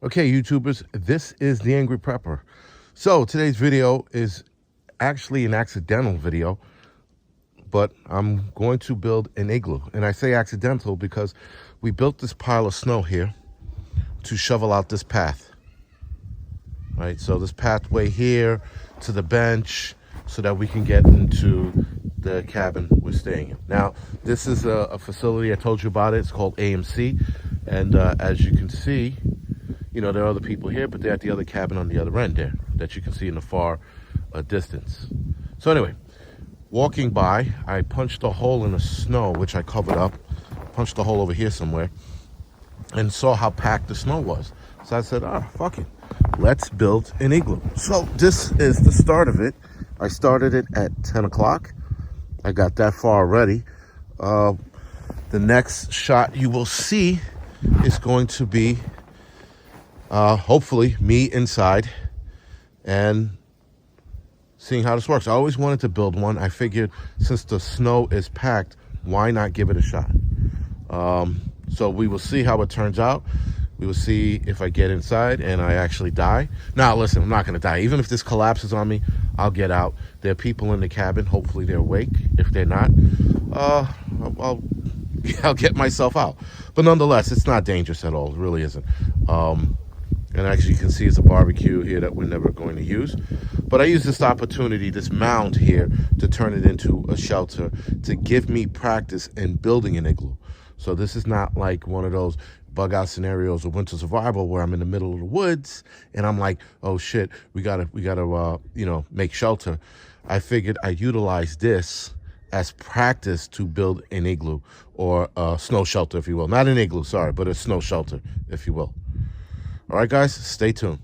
Okay, YouTubers, this is the Angryprepper. So today's video is actually an accidental video, but I'm going to build an igloo. And I say accidental because we built this pile of snow here to shovel out this path. Right, so this pathway here to the bench so that we can get into the cabin we're staying in. Now, this is a facility, I told you about it. It's called AMC. And as you can see, you know, there are other people here, but they're at the other cabin on the other end there that you can see in the far distance. So anyway, walking by, I punched a hole in the snow, which I covered up, punched a hole over here somewhere, and saw how packed the snow was. So I said, fuck it, let's build an igloo. So this is the start of it. I started it at 10 o'clock. I got that far already. The next shot you will see is going to be hopefully me inside and seeing how this works. I always wanted to build one. I figured since the snow is packed, why not give it a shot? So we will see how it turns out. We will see if I get inside and I actually die. Now, listen, I'm not going to die. Even if this collapses on me, I'll get out. There are people in the cabin. Hopefully they're awake. If they're not, I'll get myself out. But nonetheless, it's not dangerous at all. It really isn't. And actually, you can see it's a barbecue here that we're never going to use. But I use this opportunity, this mound here, to turn it into a shelter to give me practice in building an igloo. So this is not like one of those bug out scenarios of winter survival where I'm in the middle of the woods and I'm like, oh shit, we gotta make shelter. I figured I'd utilize this as practice to build an igloo, or a snow shelter, if you will. Not an igloo, sorry, but a snow shelter, if you will. All right, guys, stay tuned.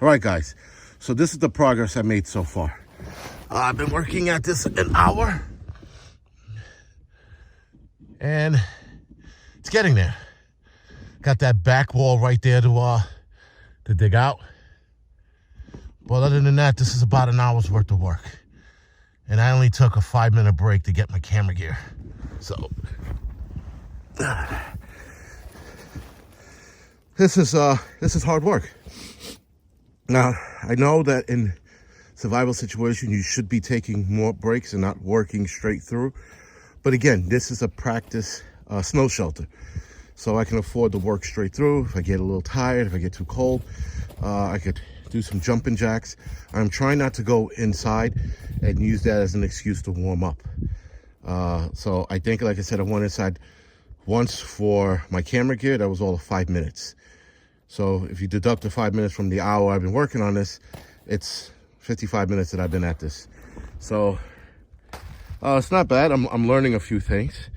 All right, guys, so this is the progress I made so far. I've been working at this an hour, and it's getting there. Got that back wall right there to dig out. But other than that, this is about an hour's worth of work. And I only took a 5-minute break to get my camera gear. So, this is hard work. Now, I know that in survival situation, you should be taking more breaks and not working straight through. But again, this is a practice snow shelter. So I can afford to work straight through. If I get a little tired, if I get too cold, I could do some jumping jacks. I'm trying not to go inside and use that as an excuse to warm up. So I think, like I said, I went inside once for my camera gear. That was all 5 minutes. So if you deduct the 5 minutes from the hour I've been working on this, it's 55 minutes that I've been at this. So it's not bad. I'm learning a few things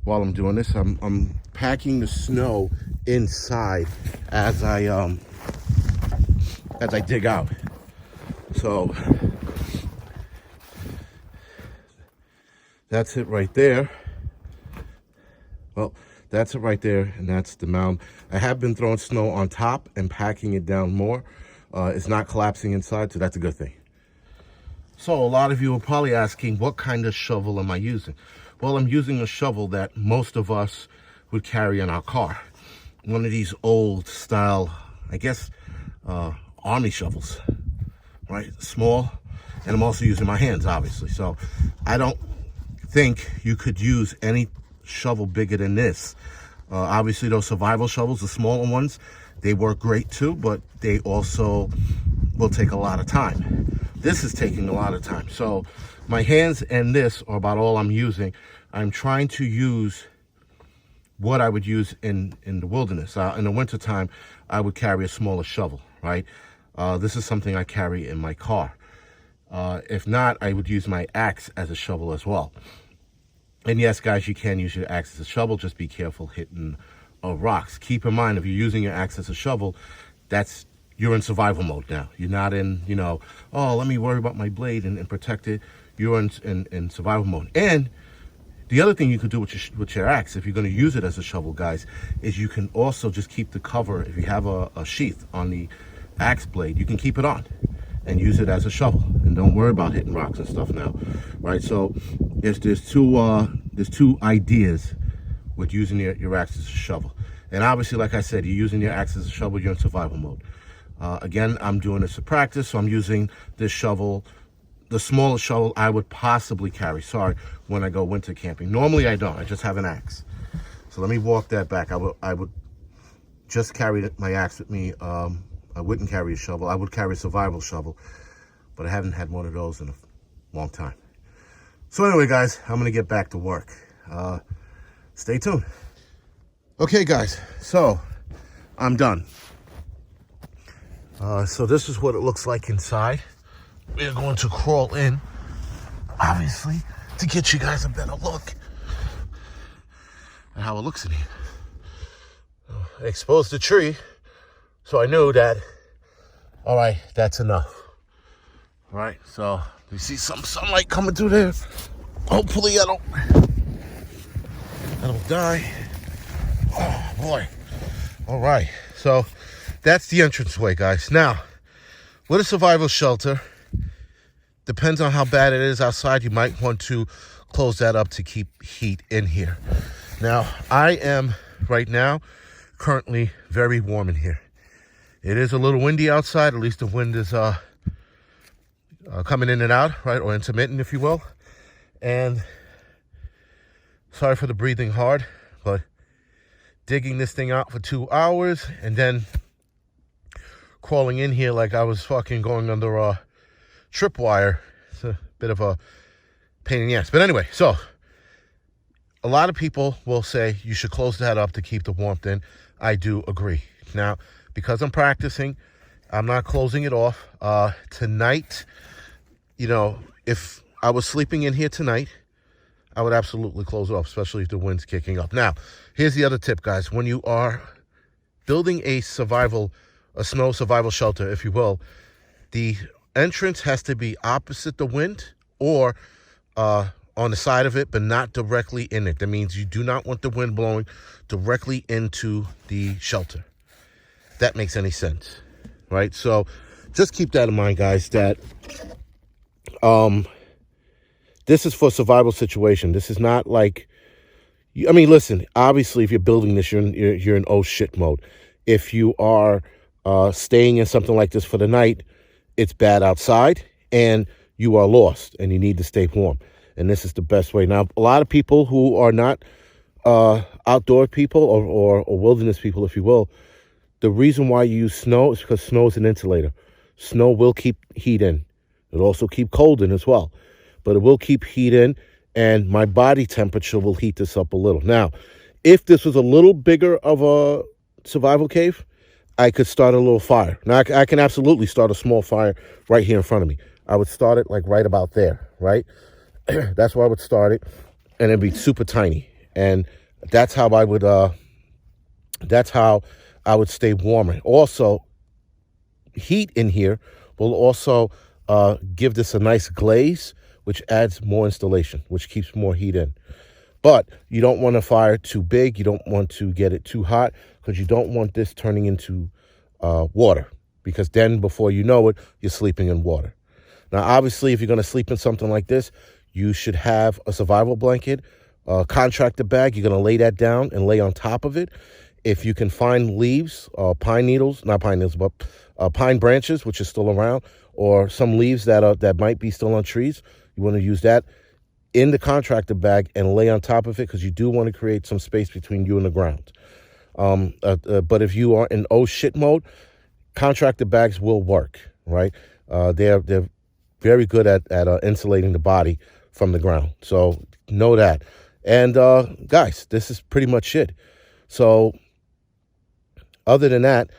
while I'm doing this. I'm packing the snow inside as I dig out. So that's it right there. Well, that's it right there, and that's the mound. I have been throwing snow on top and packing it down more. It's not collapsing inside, so that's a good thing. So a lot of you are probably asking, what kind of shovel am I using? Well, I'm using a shovel that most of us would carry in our car. One of these old style, I guess, army shovels, right? Small, and I'm also using my hands, obviously. So I don't think you could use any shovel bigger than this. Obviously, those survival shovels, the smaller ones, they work great too, but they also will take a lot of time. This is taking a lot of time. So my hands and this are about all I'm using. I'm trying to use what I would use in the wilderness. In the wintertime, I would carry a smaller shovel, right? This is something I carry in my car. If not, I would use my axe as a shovel as well. And yes, guys, you can use your axe as a shovel. Just be careful hitting rocks. Keep in mind, if you're using your axe as a shovel, you're in survival mode now. You're not in, oh, let me worry about my blade and protect it. You're in survival mode. And the other thing you could do with your axe, if you're going to use it as a shovel, guys, is you can also just keep the cover. If you have a sheath on the axe blade, you can keep it on and use it as a shovel, and don't worry about hitting rocks and stuff now, right? So there's two ideas with using your axe as a shovel. And obviously, like I said, you're using your axe as a shovel, you're in survival mode. Again, I'm doing this to practice, so I'm using this shovel, the smallest shovel I would possibly carry, when I go winter camping. Normally I don't, I just have an axe. So let me walk that back. I would just carry my axe with me. I wouldn't carry a shovel. I would carry a survival shovel, but I haven't had one of those in a long time. So anyway, guys, I'm going to get back to work. Stay tuned. Okay, guys, so I'm done. So this is what it looks like inside. We're going to crawl in, obviously, to get you guys a better look at how it looks in here. I exposed the tree, so I knew that, all right, that's enough. All right, so we see some sunlight coming through there. Hopefully I don't die. Oh, boy. All right, so that's the entranceway, guys. Now, with a survival shelter, depends on how bad it is outside, you might want to close that up to keep heat in here. Now, I am right now currently very warm in here. It is a little windy outside. At least the wind is coming in and out, right, or intermittent, if you will. And sorry for the breathing hard, but digging this thing out for 2 hours and then crawling in here like I was fucking going under a tripwire. It's a bit of a pain in the ass. But anyway, so a lot of people will say you should close that up to keep the warmth in. I do agree. Now, because I'm practicing, I'm not closing it off. Tonight, if I was sleeping in here tonight, I would absolutely close it off, especially if the wind's kicking up. Now, here's the other tip, guys. When you are building a snow survival shelter, if you will, the entrance has to be opposite the wind or on the side of it, but not directly in it. That means you do not want the wind blowing directly into the shelter. That makes any sense, right? So just keep that in mind, guys, that this is for survival situation. This is not like, listen, obviously if you're building this, you're in oh shit mode. If you are staying in something like this for the night, it's bad outside and you are lost and you need to stay warm. And this is the best way. Now, a lot of people who are not outdoor people or wilderness people, if you will, the reason why you use snow is because snow is an insulator. Snow will keep heat in. It'll also keep cold in as well. But it will keep heat in, and my body temperature will heat this up a little. Now, if this was a little bigger of a survival cave, I could start a little fire. Now, I can absolutely start a small fire right here in front of me. I would start it like right about there, right? That's where I would start it, and it'd be super tiny. And that's how I would stay warmer. Also, heat in here will also give this a nice glaze, which adds more installation, which keeps more heat in. But you don't want a fire too big. You don't want to get it too hot because you don't want this turning into water, because then before you know it, you're sleeping in water. Now, obviously, if you're going to sleep in something like this, you should have a survival blanket, contractor bag. You're going to lay that down and lay on top of it. If you can find leaves, pine branches, which is still around, or some leaves that might be still on trees, you want to use that in the contractor bag and lay on top of it, because you do want to create some space between you and the ground. But if you are in oh shit mode, contractor bags will work, right? They're very good at insulating the body from the ground. So know that. And guys, this is pretty much it. So other than that,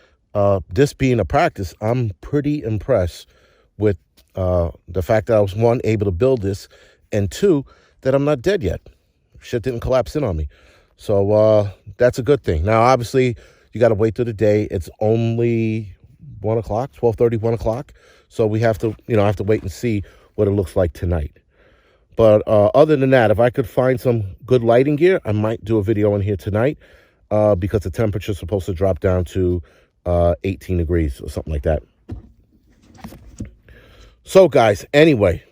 this being a practice, I'm pretty impressed with the fact that I was, one, able to build this, and two, that I'm not dead yet. Shit didn't collapse in on me. So that's a good thing. Now, obviously, you got to wait till the day. It's only 1 o'clock, 12:30, 1 o'clock. So we have to, have to wait and see what it looks like tonight. But other than that, if I could find some good lighting gear, I might do a video in here tonight because the temperature is supposed to drop down to 18 degrees or something like that. So, guys, anyway,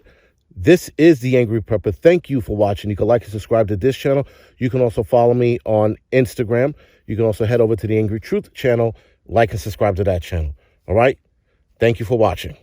this is the Angry Prepper. Thank you for watching. You can like and subscribe to this channel. You can also follow me on Instagram. You can also head over to the Angry Truth channel, like and subscribe to that channel. All right? Thank you for watching.